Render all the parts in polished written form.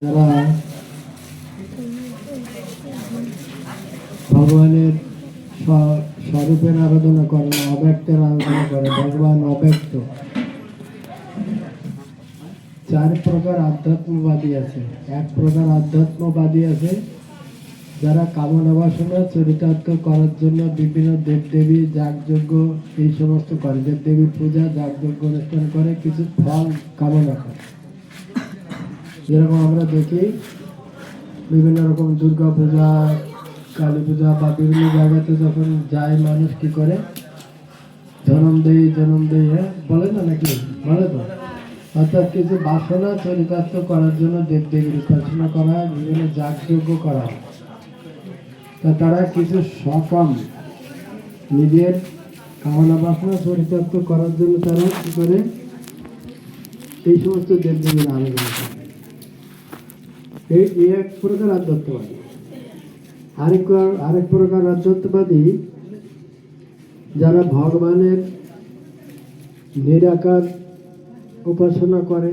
যারা ভগবানের স্বরূপের আরাধনা করে না, অব্যক্তের আরাধনা করে। ভগবান অব্যক্ত। চার প্রকার আধ্যাত্মবাদী আছে। এক প্রকার আধ্যাত্মবাদী আছে যারা কামনা বাসনা চরিতার্থ করার জন্য বিভিন্ন দেবদেবী যাগযজ্ঞ এই সমস্ত করে, দেবদেবীর পূজা যাগযজ্ঞ অনুষ্ঠান করে, কিছু ফল কামনা করে। যেরকম আমরা দেখি বিভিন্ন রকম দুর্গা পূজা, কালী পূজা বা বিভিন্ন জায়গাতে যখন যায় মানুষ কি করে, জনম দেই, হ্যাঁ বলে না নাকি? বলে তো। অর্থাৎ কিছু বাসনা চরিতার্থ করার জন্য দেবদেবীর উপাসনা করা, বিভিন্ন যাগযজ্ঞ করা। তা তারা কিছু সকাম নিজের কামনা বাসনা চরিতার্থ করার জন্য তারা কি করে, এই সমস্ত দেবদেবীর আরাধনা করে। এই এক প্রকার আধ্যাত্মবাদী। আরেক প্রকার আধ্যাত্মবাদী যারা ভগবানের নিরাকার উপাসনা করে।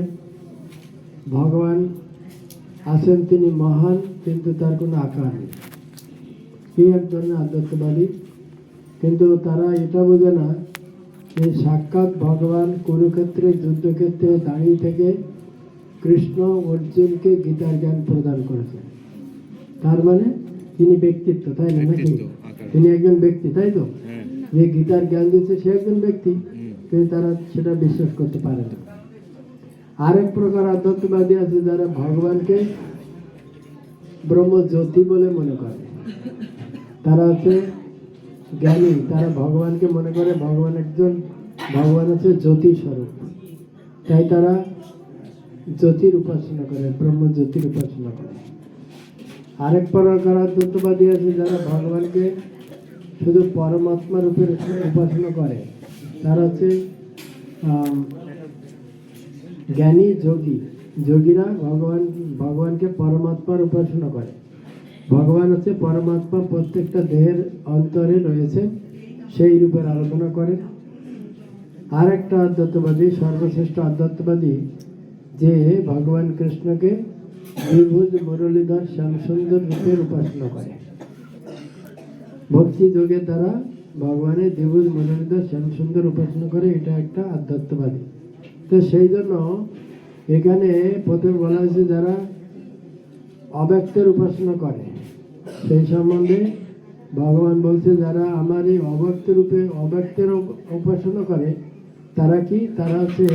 ভগবান আছেন, তিনি মহান, কিন্তু তার কোনো আকার নেই। এই এক ধরনের আধ্যাত্মবাদী। কিন্তু তারা এটা বোঝে না যে সাক্ষাৎ ভগবান কুরুক্ষেত্রে যুদ্ধক্ষেত্রে দাঁড়িয়ে থেকে কৃষ্ণ অর্জুনকে গীতার জ্ঞান প্রদান করেছেন। তার মানে তিনি ব্যক্তিত্ব, তাই না? নাকি তিনি একজন ব্যক্তি, তাই তো? যে গীতার জ্ঞান দিচ্ছে সে একজন ব্যক্তি, কিন্তু তারা সেটা বিশ্বাস করতে পারে না। আরেক প্রকার আধ্যাত্মবাদী আছে যারা ভগবানকে ব্রহ্মজ্যোতি বলে মনে করে। তারা হচ্ছে জ্ঞানী। তারা ভগবানকে মনে করে ভগবান হচ্ছে জ্যোতি স্বরূপ, তাই তারা জ্যোতির উপাসনা করে, ব্রহ্মজ্যোতির উপাসনা করে। আরেক প্রকার আধ্যাত্মবাদী আছে যারা ভগবানকে শুধু পরমাত্মা রূপে উপাসনা করে। তারা হচ্ছে জ্ঞানী যোগী। যোগীরা ভগবানকে পরমাত্মার উপাসনা করে। ভগবান হচ্ছে পরমাত্মা, প্রত্যেকটা দেহের অন্তরে রয়েছে, সেই রূপের আরাধনা করে। আর একটা আধ্যাত্মবাদী, সর্বশ্রেষ্ঠ আধ্যাত্মবাদী, যে ভগবান কৃষ্ণকে দ্বিভুজ মুরলীধর শ্যামসুন্দর রূপের উপাসনা করে। ভক্তি যোগের দ্বারা ভগবানের দ্বিভুজ মুরলীধর শ্যামসুন্দর উপাসনা করে। এটা একটা আধ্যাত্মবাদী। তো সেই জন্য এখানে প্রথমে বলা হয়েছে যারা অব্যক্তের উপাসনা করে, সেই সম্বন্ধে ভগবান বলছে যারা আমার এই অব্যক্তের উপাসনা করে তারা কি? তারা হচ্ছে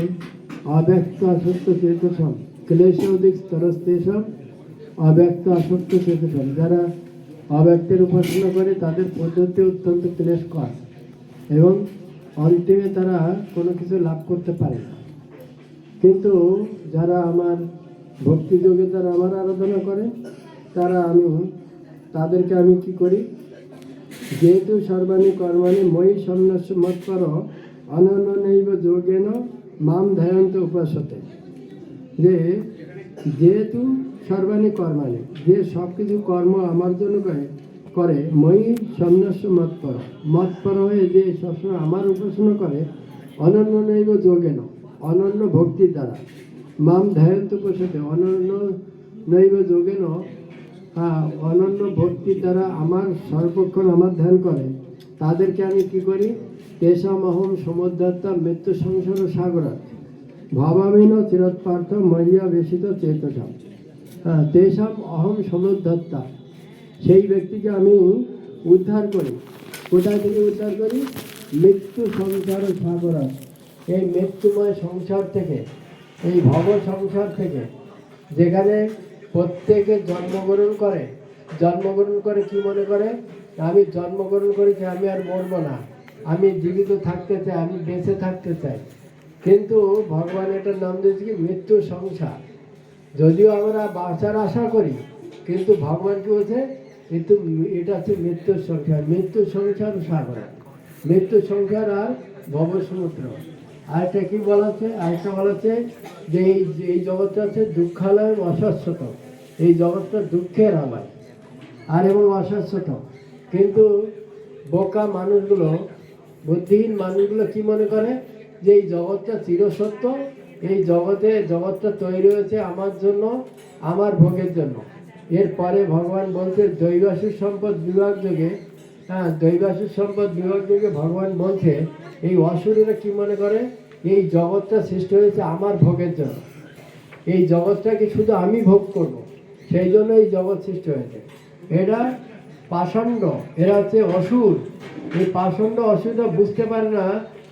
অব্যক্ত আসক্ত চেতসম ক্লেশ অধিক স্তরস্তেসম অব্যক্ত আসক্ত চেতসম। যারা অব্যক্তের উপাসনা করে তাদের পদ্ধতি অত্যন্ত ক্লেশকর এবং অন্তিমে তারা কোনো কিছু লাভ করতে পারে না। কিন্তু যারা আমার ভক্তিযোগে যারা আমার আরাধনা করে তাদেরকে আমি কি করি, যেহেতু সর্বাণী কর্মাণি মই সন্ন্যাস মৎপর অনন্যনৈব যোগেন মাম ধ্যায়ন্ত উপাসতে। যেহেতু সর্বাণী কর্মাণি, যে সব কিছু কর্ম আমার জন্য করে, মই সন্ন্যাস মৎপর হয়ে যে সবসময় আমার উপাসনা করে, অনন্যনৈব যোগেন অনন্য ভক্তির দ্বারা, মাম ধ্যায়ন্ত উপাসতে অনন্য নৈব যোগেন অনন্য ভক্তির দ্বারা আমার সর্বক্ষণ আমার ধ্যান করে, তাদেরকে আমি কি করি? তেষাম অহম সমুদ্রাত্মা মৃত্যু সংসার সাগরাত ভাবামীন চিরৎপার্থ মহিয়া বেশিত চেতসাম। তেষাম অহম সমুদ্রাত্মা, সেই ব্যক্তিকে আমি উদ্ধার করি। কোথায় থেকে উদ্ধার করি? মৃত্যু সংসার সাগরাত, এই মৃত্যুময় সংসার থেকে, এই ভব সংসার থেকে, যেখানে প্রত্যেকে জন্মগ্রহণ করে কি মনে করে? আমি জন্মগ্রহণ করেছি, আমি আর মরবো না, আমি জীবিত থাকতে চাই, আমি বেঁচে থাকতে চাই। কিন্তু ভগবান এটার নাম দিয়েছে কি? মৃত্যু সংসার। যদিও আমরা বাঁচার আশা করি, কিন্তু ভগবান কি বলছে? কিন্তু এটা হচ্ছে মৃত্যুর সংসার, মৃত্যু সংসার সাগর, মৃত্যু সংসার আর ভব সমুদ্র। আরেকটা কি বলা হচ্ছে? আরেকটা বলা হচ্ছে যে এই জগৎটা হচ্ছে দুঃখালয় অশাশ্বত, এই জগৎটা দুঃখের আলয় আর এবং অশাশ্বত। কিন্তু বোকা মানুষগুলো, বুদ্ধিহীন মানুষগুলো কি মনে করে? যে এই জগৎটা চিরসত্য এই জগৎটা তৈরি হয়েছে আমার জন্য, আমার ভোগের জন্য। এরপরে ভগবান বলছে দৈবাসুর সম্পদ বিভাগ যোগে, দৈবাসুর সম্পদ বিভাগ যোগে ভগবান বলছে এই অসুরেরা কি মনে করে, এই জগৎটা সৃষ্টি হয়েছে আমার ভোগের জন্য, এই জগৎটাকে শুধু আমি ভোগ করব, সেই জন্য এই জগৎ সৃষ্টি হয়েছে। এরা পাষণ্ড, এরা হচ্ছে অসুর। এই পাষণ্ড অসুররা বুঝতে পারে না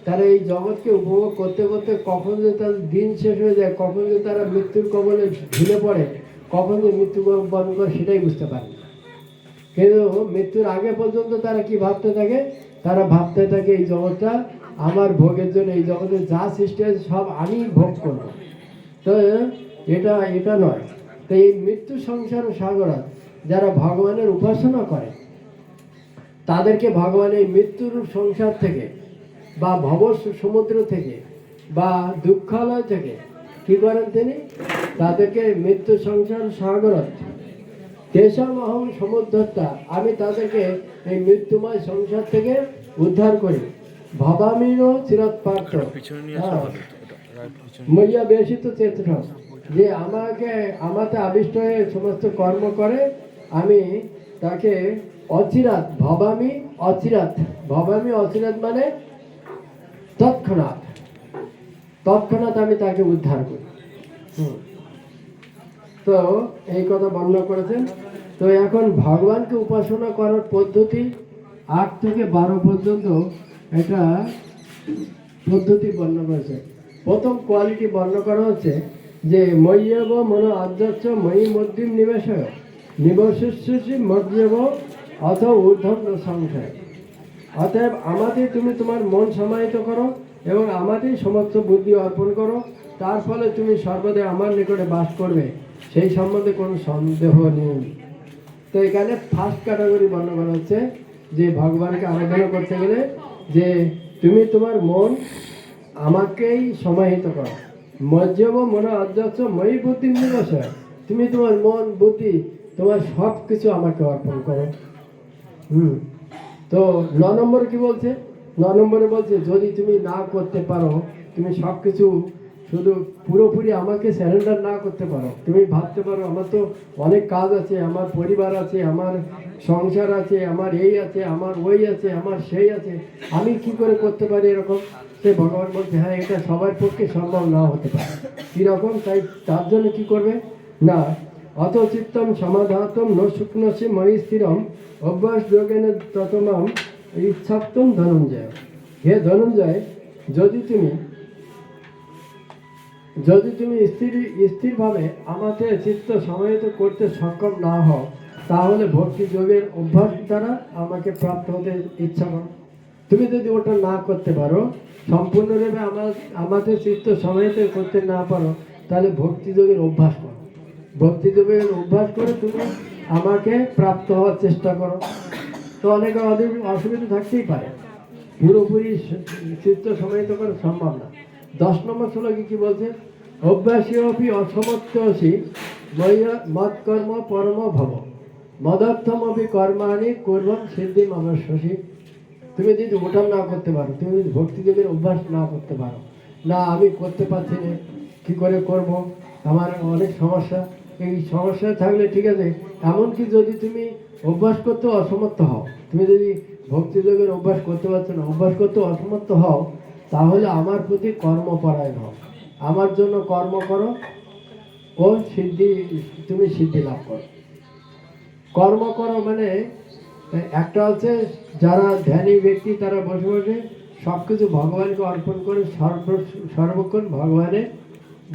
তারা এই জগৎকে উপভোগ করতে করতে কখন যে তার দিন শেষ হয়ে যায়, কখন যে তারা মৃত্যুর কবলে ঝুলে পড়ে, কখন যে মৃত্যুবরণ করে সেটাই বুঝতে পারে না। কিন্তু মৃত্যুর আগে পর্যন্ত তারা কি ভাবতে থাকে, তারা ভাবতে থাকে এই জগৎটা আমার ভোগের জন্য, এই জগতে যা সৃষ্টি হয়েছে সব আমি ভোগ করব। তো এটা নয়। তো এই মৃত্যু সংসার সাগরা যারা ভগবানের উপাসনা করে তাদেরকে ভগবান এই মৃত্যুর সংসার থেকে বা ভব সমুদ্র থেকে বা দুঃখালয় থেকে কি করেন তিনি, তাদেরকে মৃত্যু সংসার সাগরত তেষাম অহং সমুদ্ধতা, আমি তাদেরকে এই মৃত্যুময় সংসার থেকে উদ্ধার করি। ভবামিও চিরৎপার্থ মইয়া বেশি তো চেতনা, যে আমাতে আবিষ্ট হয়ে সমস্ত কর্ম করে, আমি তাকে অচিরাত ভবামি অচিরাত মানে তৎক্ষণাৎ আমি তাকে উদ্ধার করি। তো এই কথা বর্ণনা করেছেন। তো এখন ভগবানকে উপাসনা করার পদ্ধতি 8 থেকে 12 পর্যন্ত এটা পদ্ধতি বর্ণনা করেছে। প্রথম কোয়ালিটি বর্ণনা করা হচ্ছে যে ময়্যব মনো আধ্যাত্ম ময়ী মধ্যম নিবশস্যসি মধ্যব অথ ঊর্ধ্বম সংশয়। অতএব আমাদের তুমি তোমার মন সমাহিত করো এবং আমাদেরই সমস্ত বুদ্ধি অর্পণ করো, তার ফলে তুমি সর্বদা আমার নিকটে বাস করবে, সেই সম্বন্ধে কোনো সন্দেহ নেই। তো এখানে ফার্স্ট ক্যাটাগরি বর্ণনা করা হচ্ছে যে ভগবানকে আরাধনা করতে গেলে যে তুমি তোমার মন আমাকেই সমাহিত করো, মজ্জব মন অধ্যক্ষ মই বুদ্ধি নিবসয়, তুমি তোমার মন বুদ্ধি তোমার সব কিছু আমাকে অর্পণ করো। তো 9 নম্বরে কি বলছে, 9 নম্বরে বলছে যদি তুমি না করতে পারো, তুমি সব কিছু শুধু পুরোপুরি আমাকে স্যারেন্ডার না করতে পারো, তুমি ভাবতে পারো আমার তো অনেক কাজ আছে, আমার পরিবার আছে, আমার সংসার আছে, আমার এই আছে, আমার ওই আছে, আমার সেই আছে, আমি কি করে করতে পারি এরকম। সে ভগবান বলছে হ্যাঁ এটা সবার পক্ষে সম্ভব না হতে পারে। কীরকম, তাই তার জন্য কি করবে না, অত চিত্তম সমাধাতম ন শুক্নসি ময়ি স্থিরম অভ্যাস যোগেন ততমাম ইচ্ছাপ্তম ধনঞ্জয়। হে ধনঞ্জয়, যদি তুমি স্থিরভাবে আমাকে চিত্ত সমাহিত করতে সক্ষম না হও, তাহলে ভক্তি যোগের অভ্যাস দ্বারা আমাকে প্রাপ্ত হতে ইচ্ছা করো। তুমি যদি ওটা না করতে পারো, সম্পূর্ণরূপে আমাদের চিত্ত সমাহিত করতে না পারো, তাহলে ভক্তি যোগের অভ্যাস করো। ভক্তি যোগের অভ্যাস করে তুমি আমাকে প্রাপ্ত হওয়ার চেষ্টা করো। তো অনেক অসুবিধা থাকতেই পারে, পুরোপুরি চিত্ত সমাহিত করা সম্ভব না। 10 নম্বর শ্লোকে কি বলছে, অভ্যাসী অপি অসমত্বসি মৎকর্ম পরম ভব মদর্থম অপি কর্মাণি করবম সিদ্ধি মমস্বসি। তুমি যদি ওটা না করতে পারো, তুমি যদি ভক্তিযোগের অভ্যাস না করতে পারো, না আমি করতে পারছি না, কী করে করব, আমার অনেক সমস্যা, এই সমস্যা থাকলে ঠিক আছে, এমনকি যদি তুমি অভ্যাস করতে অসমর্থ হও, তুমি যদি ভক্তিযোগের অভ্যাস করতে পারছো না, অভ্যাস করতে অসমর্থ হও, তাহলে আমার প্রতি কর্মপরায়ণ হও, আমার জন্য কর্ম করো ও তুমি সিদ্ধি লাভ করো। কর্ম করো মানে একটা হচ্ছে যারা ধ্যানী ব্যক্তি, তারা বসে বসে সব কিছু ভগবানকে অর্পণ করে সর্বক্ষণ ভগবানের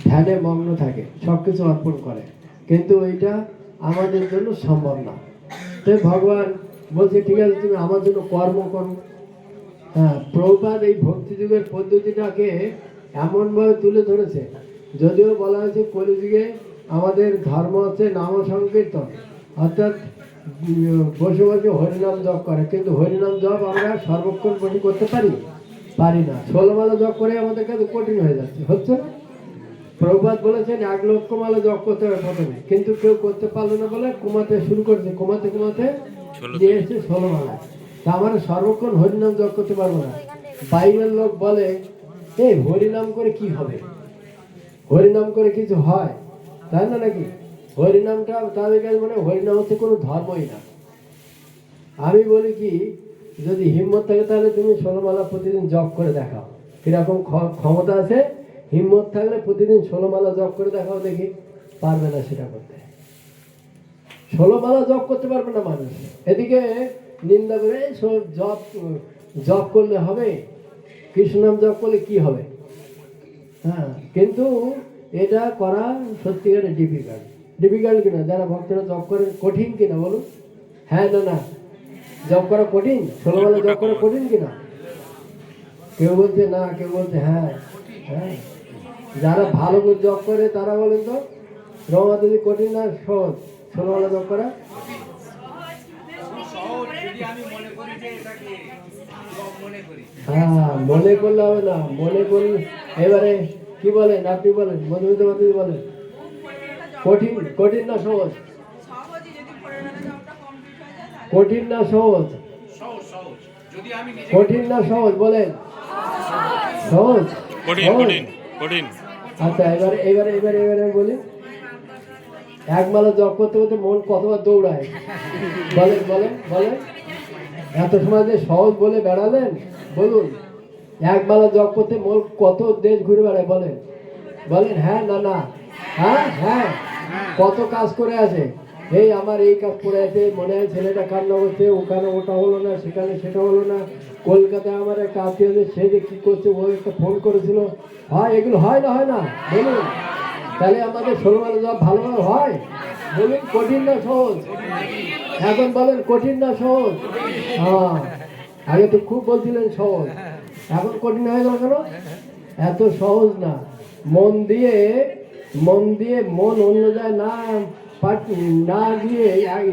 ধ্যানে মগ্ন থাকে, সব কিছু অর্পণ করে, কিন্তু ওইটা আমাদের জন্য সম্ভব না। তাই ভগবান বলছে ঠিক আছে তুমি আমার জন্য কর্ম করো। হ্যাঁ, প্রভুপাদ এই ভক্তিযুগের পদ্ধতিটাকে এমনভাবে তুলে ধরেছে, যদিও বলা হয়েছে কলিযুগে আমাদের ধর্ম হচ্ছে নাম সংকীর্তন, অর্থাৎ বসে বসে হরিনাম জপ করে, কিন্তু হরিনাম জপ আমরা সর্বক্ষণ বসে করতে পারি না। 16 মালা জপ করে আমাদের কাছে কঠিন হয়ে যাচ্ছে, হচ্ছে না। প্রভুপাদ বলেছেন 1 লক্ষ মালা জপ করতে হবে প্রথমে, কিন্তু কেউ করতে পারলো না বলে কমাতে শুরু করছে, কমাতে দিয়ে এসছে 16 মালা। তা আমরা সর্বক্ষণ হরিনাম জপ করতে পারবো না। বাইরের লোক বলে এই হরিনাম করে কি হবে, হরিনাম করে কিছু হয়, তাই না নাকি? হরিনামটা তাদের কাছে মানে হরিনাম হচ্ছে কোনো ধর্মই না। আমি বলি কি, যদি হিম্মত থাকে তাহলে তুমি 16 মালা প্রতিদিন জপ করে দেখাও। কিরকম ক্ষমতা আছে? হিম্মত থাকলে প্রতিদিন 16 মালা জপ করে দেখাও দেখি। পারবে না সেটা করতে। 16 মালা জপ করতে পারবে না মানুষ। এদিকে নিন্দা করে সব জপ করলে হবে, কৃষ্ণ নাম জপ করলে কি হবে? হ্যাঁ, কিন্তু এটা করা সত্যিকারের ডিফিকাল্ট কিনা? যারা ভক্তরা জপ করে কঠিন কিনা বলুন? হ্যাঁ না না, জব করা কঠিন? 16 মালা জব করা কঠিন কিনা? কেউ বলছে না, কেউ বলছে হ্যাঁ। হ্যাঁ, যারা ভালো করে জব করে তারা বলেন তো, রমা দিদি কঠিন না সহজ 16 মালা জব করা? হ্যাঁ, মনে করলে হবে না, মনে করলে। এবারে কি বলেন আপনি? বলেন, মধুমিতা মাধুরী বলেন, কঠিন না সহজ? কঠিন না সহজ? কঠিন না সহজ বলেন? সহজ। আচ্ছা, এবারে বলি, এক মালা জপ করতে করতে মন কতবার দৌড়ায় বলেন বলেন বলেন? এত সময় যে সহজ বলে বেড়ালেন, বলুন এক মালা জপ করতে মন কত দেশ ঘুরে বেড়ায় বলেন? বলেন হ্যাঁ না না? হ্যাঁ হ্যাঁ, কত কাজ করে আছে। এই আমার এই কাজ পড়ে আছে, মনে হয় ছেলেটা কান্না করছে, ওখানে ওটা হলো না, সেখানে সেটা হলো না, কলকাতায় আমার একটা আত্মীয় আছে, সে যে কি করছে, ও একটা ফোন করেছিল। হয় এগুলো? হয় না হয় না বলুন? তাহলে আমাদের 16 মালা জপ ভালোভাবে হয়? বলুন কঠিন না সহজ? এখন বলেন কঠিন না সহজ? হ্যাঁ, আগে তো খুব বলছিলেন সহজ, এখন কঠিন হয়ে গেল কেন? এত সহজ না। মন দিয়ে মন অন্য যায় না না দিয়ে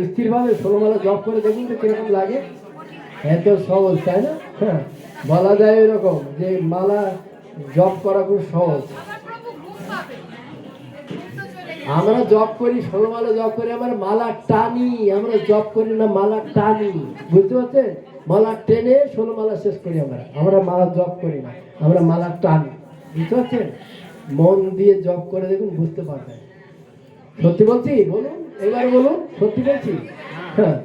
স্থিরভাবে 16 মালা জপ করে দেখুন তো কিরকম লাগে। এত সহজ, তাই না? হ্যাঁ, বলা যায় এরকম যে মালা জপ করা খুব সহজ। আমরা জপ করি, 16 মালা জপ করি, আমরা মালা টানি, আমরা জপ করি না, মালা টানি। বুঝতে পারছেন? মালা টেনে 16 মালা শেষ করি আমরা মালা জপ করি না, আমরা মালা টানি। বুঝতে পারছেন? মন দিয়ে জপ করে দেখুন, বুঝতে পারবেন। সত্যি বলছি? বলুন এবার বলুন, সত্যি বলছি? হ্যাঁ,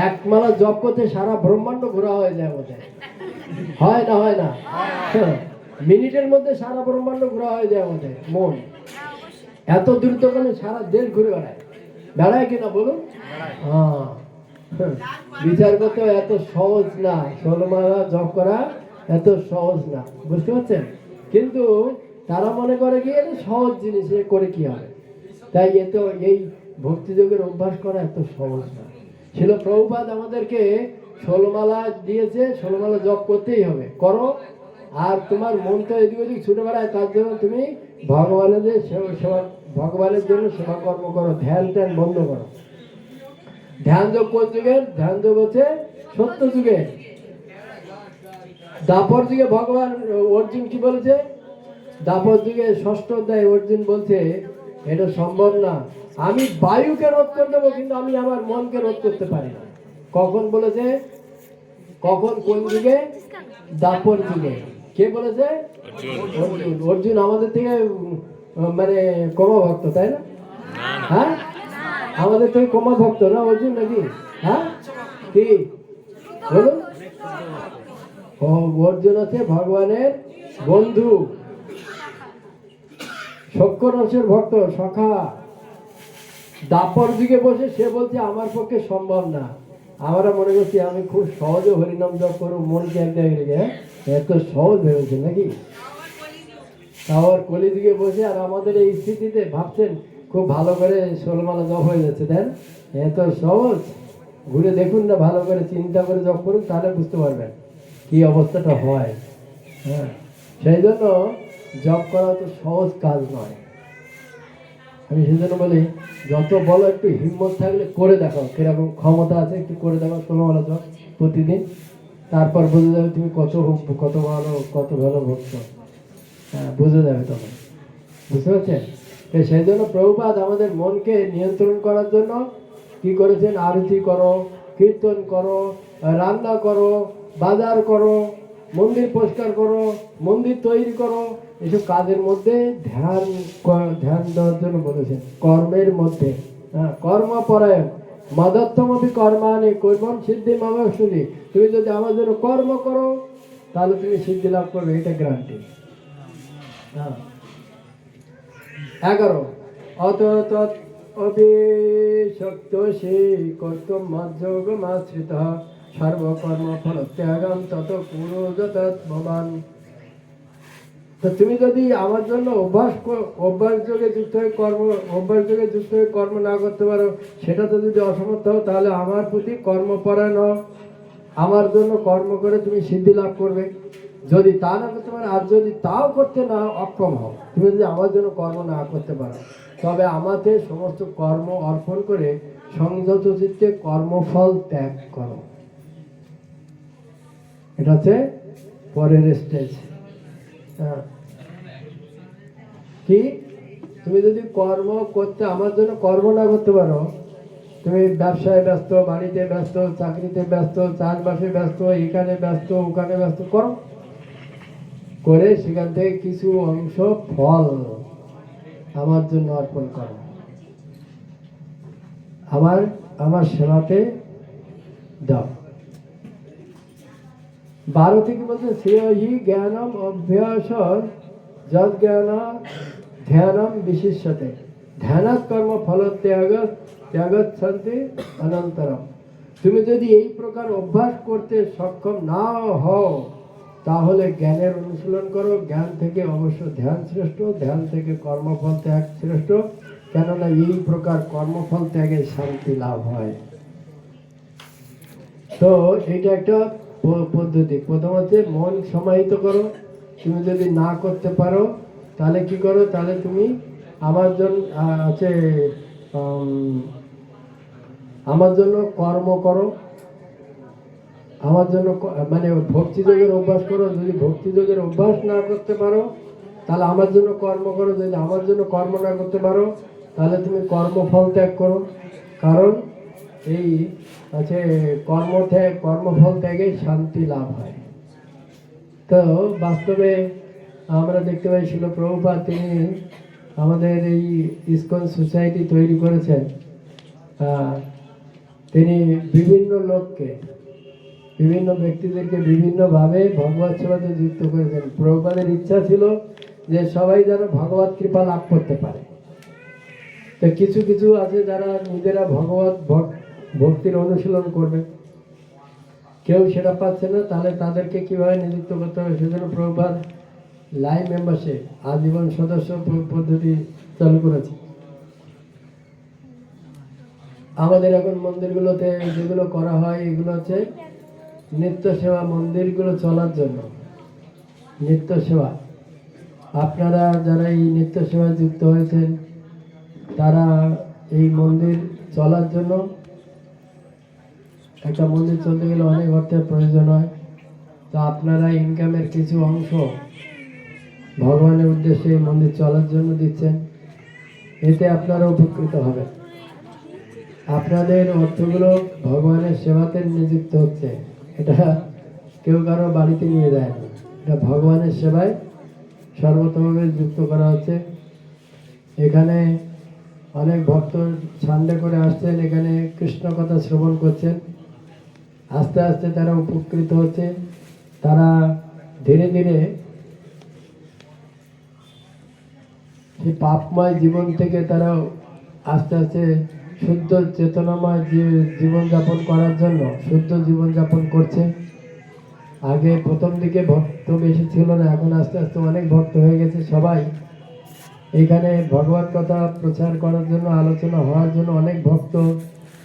এক মালা জপ করতে সারা ব্রহ্মাণ্ড ঘোরা হয়ে যায় আমাদের। হয় না হয় না? হ্যাঁ, মিনিটের মধ্যে সারা ব্রহ্মাণ্ড ঘোরা হয়ে যায় আমাদের মন। এত দ্রুতগামী সারা দেশ ঘুরে বেড়ায় কিনা বলুন? হ্যাঁ, বিচার করতে এত সহজ না, 16 মালা জপ করা এত সহজ না। বুঝতে পারছেন? কিন্তু তারা মনে করে কি এটা সহজ জিনিস, এ করে কি হবে? তাই এই ভক্তিযোগের অভ্যাস করা এত সহজ না। ছিল প্রভুপাদ আমাদেরকে 16 মালা দিয়েছে, 16 মালা জপ করতেই হবে, করো। আর তোমার মন তো এদিক ওদিক ছুটে বেড়ায়, তার জন্য তুমি ভগবানের জন্য সেবা কর্ম করো, ধ্যান বন্ধ করো। ধ্যান যোগ কোন যুগের? ধ্যান যোগ হচ্ছে সত্য যুগে। দাপর যুগে ভগবান অর্জুন কি বলেছে? দাপর যুগে 6ষ্ঠ অধ্যায় অর্জুন বলছে এটা সম্ভব না, আমি বায়ুকে রোধ করে দেবো, কিন্তু আমি আমার মনকে রোধ করতে পারি না। কখন বলেছে? কখন, কোন যুগে? দাপর যুগে। কে বলেছে? অর্জুন। অর্জুন আমাদের থেকে মানে কমা ভক্ত, তাই না? হ্যাঁ, আমাদের থেকে কমা ভক্ত না অর্জুন নাকি? হ্যাঁ, কি বলুন? অর্জুন আছে ভগবানের বন্ধু, সখ্য রসের ভক্ত, সখা। দাপর যুগে বসে সে বলছে আমার পক্ষে সম্ভব না। আমরা মনে করছি আমি খুব সহজে হরিনাম জপ করবো, মনকে এক জায়গায় রেখে। এত সহজ ভেবেছে নাকি? তাও কলিযুগে বসে আর আমাদের এই স্থিতিতে ভাবছেন খুব ভালো করে 16 মালা জপ হয়ে যাচ্ছে। দেন এত সহজ? ঘুরে দেখুন না, ভালো করে চিন্তা করে জপ করুন, তাহলে বুঝতে পারবেন কি অবস্থাটা হয়। হ্যাঁ, সেই জন্য জপ করা তো সহজ কাজ নয়। আমি সেই জন্য বলি, যত বলো একটু হিম্মত থাকলে করে দেখো, কিরকম ক্ষমতা আছে, একটু করে দেখো 16 মালা জপ প্রতিদিন, তারপর বুঝে যাবে তুমি কত ভালো ভক্ত। হ্যাঁ, বুঝে যাবে তখন। বুঝতে পারছেন? সেই জন্য প্রভুপাদ আমাদের মনকে নিয়ন্ত্রণ করার জন্য কি করেছেন? আরতি করো, কীর্তন করো, রান্না করো, বাজার করো, মন্দির পরিষ্কার করো, মন্দির তৈরি করো, এসব কাজের মধ্যে ধ্যান ধ্যান দেওয়ার জন্য বলেছেন। কর্মের মধ্যে, হ্যাঁ, কর্মপরায়ণ মদত্তমপি কর্মাণি কৈবম সিদ্ধি মামসুরি। তুমি যদি আমার জন্য কর্ম করো তাহলে তুমি সিদ্ধি লাভ করবে, এটা গ্যারান্টি। হ্যাঁ। 11 অত তৎ অভিশক্তোষি কর্তুম মজ্জোগমাশ্রিতঃ সর্বকর্ম ফলত্যাগম তত কুরুজ তৎভবান। তো তুমি যদি আমার জন্য অভ্যাস যোগে যুক্ত হয়ে কর্ম না করতে পারো, সেটা তো যদি অসমর্থ হও, তাহলে আমার প্রতি কর্মপরায়ণ হও, আমার জন্য কর্ম করে তুমি সিদ্ধি লাভ করবে। যদি তা না করতে পারো, আর যদি তাও করতে না অক্ষম হও, তুমি যদি আমার জন্য কর্ম না করতে পারো, তবে আমাদের সমস্ত কর্ম অর্পণ করে সংযত চিত্তে কর্মফল ত্যাগ করো। এটা হচ্ছে পরের স্টেজ। হ্যাঁ, কি তুমি যদি কর্ম করতে, আমার জন্য কর্ম না করতে পারো, তুমি ব্যবসায় ব্যস্ত, বাড়িতে ব্যস্ত, চাকরিতে ব্যস্ত, চাষবাসে ব্যস্ত, এখানে ব্যস্ত, ওখানে ব্যস্ত, করো, করে সেখান থেকে কিছু অংশ ফল আমার জন্য অর্পণ করো, আমার সেবাতে দাও। 12 থেকে বলছে শ্রেয়হি জ্ঞানম অভ্যাস যদ জ্ঞান ধ্যানম বিশিষ্যতে ধ্যানাৎ কর্ম ফল ত্যাগচ্ছন্তি অনন্তরম। তুমি যদি এই প্রকার অভ্যাস করতে সক্ষম না হও, তাহলে জ্ঞানের অনুশীলন করো। জ্ঞান থেকে অবশ্য ধ্যান শ্রেষ্ঠ, ধ্যান থেকে কর্মফল ত্যাগ শ্রেষ্ঠ, কেননা এই প্রকার কর্মফল ত্যাগে শান্তি লাভ হয়। তো এটা একটা পদ্ধতি। প্রথম হচ্ছে মন সমাহিত করো। তুমি যদি না করতে পারো তাহলে কি করো, তাহলে তুমি আমার জন্য আমার জন্য কর্ম করো, আমার জন্য মানে ভক্তিযোগের অভ্যাস করো। যদি ভক্তিযোগের অভ্যাস না করতে পারো তাহলে আমার জন্য কর্ম করো। যদি আমার জন্য কর্ম না করতে পারো তাহলে তুমি কর্মফল ত্যাগ করো। কারণ এই কর্মফল ত্যাগে শান্তি লাভ হয়। তো বাস্তবে আমরা দেখতে পাই শিল প্রভুপাদ তিনি আমাদের এই ইসকন সোসাইটি তৈরি করেছেন। তিনি বিভিন্ন লোককে, বিভিন্ন ব্যক্তিদেরকে বিভিন্নভাবে ভগবত সেবাতে যুক্ত করেছেন। প্রভুপাদের ইচ্ছা ছিল যে সবাই যেন ভগবত কৃপা লাভ করতে পারে। তো কিছু কিছু আছে যারা নিজেরা ভক্তির অনুশীলন করবে, কেউ সেটা পাচ্ছে না, তাহলে তাদেরকে কিভাবে নিযুক্ত করতে হবে, সেজন্য প্রভুপাদ লাইভ মেম্বারশিপ আজীবন সদস্য পদ্ধতি চালু করেছে। আমাদের এখন মন্দিরগুলোতে যেগুলো করা হয় এগুলো হচ্ছে নিত্য সেবা, মন্দিরগুলো চলার জন্য নিত্য সেবা। আপনারা যারা এই নিত্য সেবায় যুক্ত হয়েছেন তারা এই মন্দির চলার জন্য, একটা মন্দির চলতে গেলে অনেক অর্থের প্রয়োজন হয়। তো আপনারা ইনকামের কিছু অংশ ভগবানের উদ্দেশ্যে এই মন্দির চলার জন্য দিচ্ছেন, এতে আপনারা উপকৃত হবেন। আপনাদের অর্থগুলো ভগবানের সেবাতে নিযুক্ত হচ্ছে, এটা কেউ কারো বাড়িতে নিয়ে যায় না, এটা ভগবানের সেবায় সর্বতভাবে যুক্ত করা হচ্ছে। এখানে অনেক ভক্ত সান্ডে করে আসছেন, এখানে কৃষ্ণ কথা শ্রবণ করছেন। আস্তে আস্তে তারা উপকৃত হচ্ছে। তারা ধীরে ধীরে সেই পাপময় জীবন থেকে তারা আস্তে আস্তে শুদ্ধ চেতনাময় জীবনযাপন করার জন্য শুদ্ধ জীবনযাপন করছে। আগে প্রথম দিকে ভক্ত বেশি ছিল না, এখন আস্তে আস্তে অনেক ভক্ত হয়ে গেছে। সবাই এখানে ভগবত কথা প্রচার করার জন্য, আলোচনা হওয়ার জন্য অনেক ভক্ত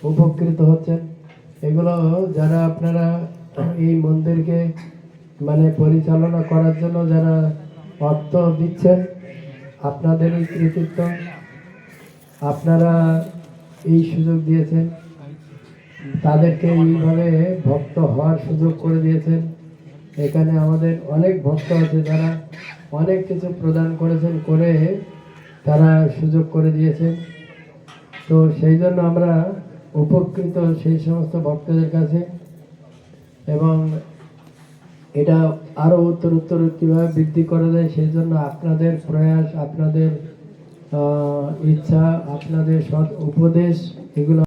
উপকৃত হচ্ছেন। এগুলো যারা আপনারা এই মন্দিরকে মানে পরিচালনা করার জন্য যারা অর্থ দিচ্ছেন, আপনাদেরই কৃতিত্ব। আপনারা এই সুযোগ দিয়েছেন, তাদেরকে এইভাবে ভক্ত হওয়ার সুযোগ করে দিয়েছেন। এখানে আমাদের অনেক ভক্ত আছে যারা অনেক কিছু প্রদান করেছেন, করে তারা সুযোগ করে দিয়েছেন। তো সেই জন্য আমরা উপকৃত সেই সমস্ত ভক্তদের কাছে। এবং এটা আরো উত্তর কিভাবে বৃদ্ধি করা যায় সেই জন্য আপনাদের প্রয়াস, আপনাদের ইচ্ছা, আপনাদের সৎ উপদেশ এগুলো